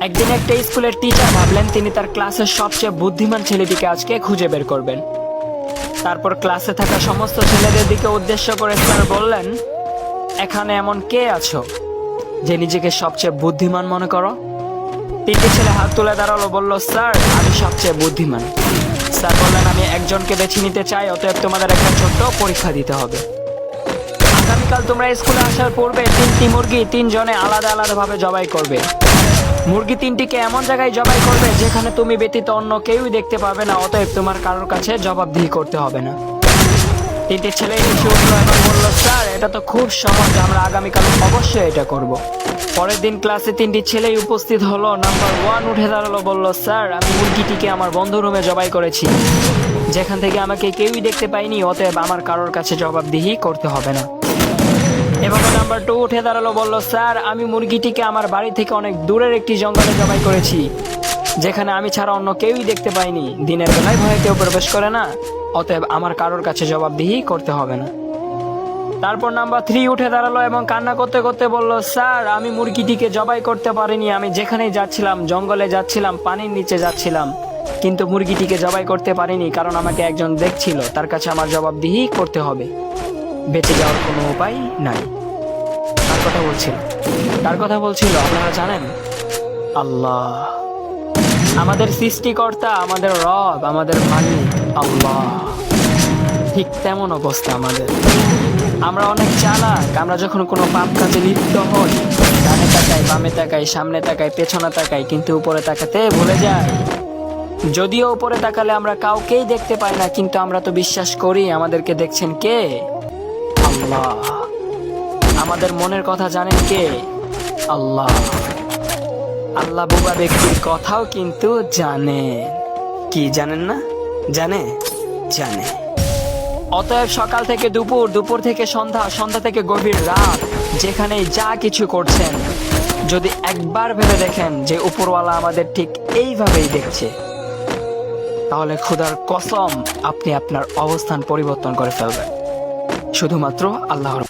একদিন একটা স্কুলের টিচার ভাবলেন তিনি তার ক্লাসের সবচেয়ে বুদ্ধিমান ছেলেটিকে আজকে খুঁজে বের করবেন। তারপর ক্লাসে থাকা সমস্ত ছেলেদের দিকে উদ্দেশ্য করে স্যার বললেন, এখানে এমন কে আছো যে নিজেকে সবচেয়ে বুদ্ধিমান মনে করো? তিনটি ছেলে হাত তুলে দাঁড়ালো, বলল, স্যার আমি সবচেয়ে বুদ্ধিমান। স্যার বললেন, আমি একজনকে বেছে নিতে চাই, অতএব তোমাদের একটা ছোট্ট পরীক্ষা দিতে হবে। আগামীকাল তোমরা স্কুলে আসার পূর্বে 3টি মুরগি 3 জনে আলাদা আলাদা ভাবে জবাই করবে। মুরগি 3টিকে এমন জায়গায় জবাই করবে যেখানে তুমি ব্যতীত অন্য কেউই দেখতে পাবে না, অতএব তোমার কারোর কাছে জবাবদিহি করতে হবে না। 3টি ছেলে এসে উঠলো এবং বলল, স্যার এটা তো খুব সহজ, আমরা আগামীকাল অবশ্যই এটা করব। পরের দিন ক্লাসে 3টি ছেলেই উপস্থিত হলো। নাম্বার 1 উঠে দাঁড়ালো, বলল, স্যার আমি মুরগিটিকে আমার বন্ধু রুমে জবাই করেছি, যেখান থেকে আমাকে কেউই দেখতে পাইনি, অতএব আমার কারোর কাছে জবাবদিহি করতে হবে না। এভাবে নাম্বার 2 উঠে দাঁড়ালো, বলল, স্যার আমি মুরগিটিকে আমার বাড়ি থেকে অনেক দূরের একটি জঙ্গলে জবাই করেছি, যেখানে আমি ছাড়া অন্য কেউই দেখতে পাইনি, দিনের বেলায় ভয়ে কেউ প্রবেশ করে না, অতএব আমার কারোর কাছে জবাবদিহি করতে হবে না। তারপর নাম্বার 3 উঠে দাঁড়ালো এবং কান্না করতে করতে বলল, স্যার আমি মুরগিটিকে জবাই করতে পারিনি, আমি যেখানেই যাচ্ছিলাম, জঙ্গলে যাচ্ছিলাম, পানির নিচে যাচ্ছিলাম, কিন্তু মুরগিটিকে জবাই করতে পারিনি কারণ আমাকে একজন দেখছিল, তার কাছে আমার জবাবদিহি করতে হবে, বেঁচে যাওয়ার কোনো উপায় নাই। কার কথা বলছিল আপনারা জানেন? আল্লাহ, আমাদের সৃষ্টিকর্তা, আমাদের রব, আমাদের মালিক আল্লাহ। ঠিক তেমন অবস্থা আমাদের। আমরা অনেক চালাক। আমরা যখন কোনো পাপ কাজে লিপ্ত হই, ডানে তাকাই, বামে তাকাই, সামনে তাকাই, পেছনে তাকাই, কিন্তু উপরে তাকাতে ভুলে যাই। যদিও উপরে তাকালে আমরা কাউকেই দেখতে পাই না, কিন্তু আমরা তো বিশ্বাস করি আমাদেরকে দেখছেন কে? আল্লাহ। আমাদের মনের কথা জানেন কে? আল্লাহ। আল্লাহ বোবা ব্যক্তির কথাও কিন্তু জানে। কি জানেন না? জানে। অতএব সকাল থেকে দুপুর, দুপুর থেকে সন্ধ্যা, সন্ধ্যা থেকে গভীর রাত, যেখানেই যা কিছু করছেন, যদি একবার ভেবে দেখেন যে উপরওয়ালা আমাদের ঠিক এইভাবেই দেখছে, তাহলে খোদার কসম আপনি আপনার অবস্থান পরিবর্তন করে ফেলবেন। শুধুমাত্র আল্লাহর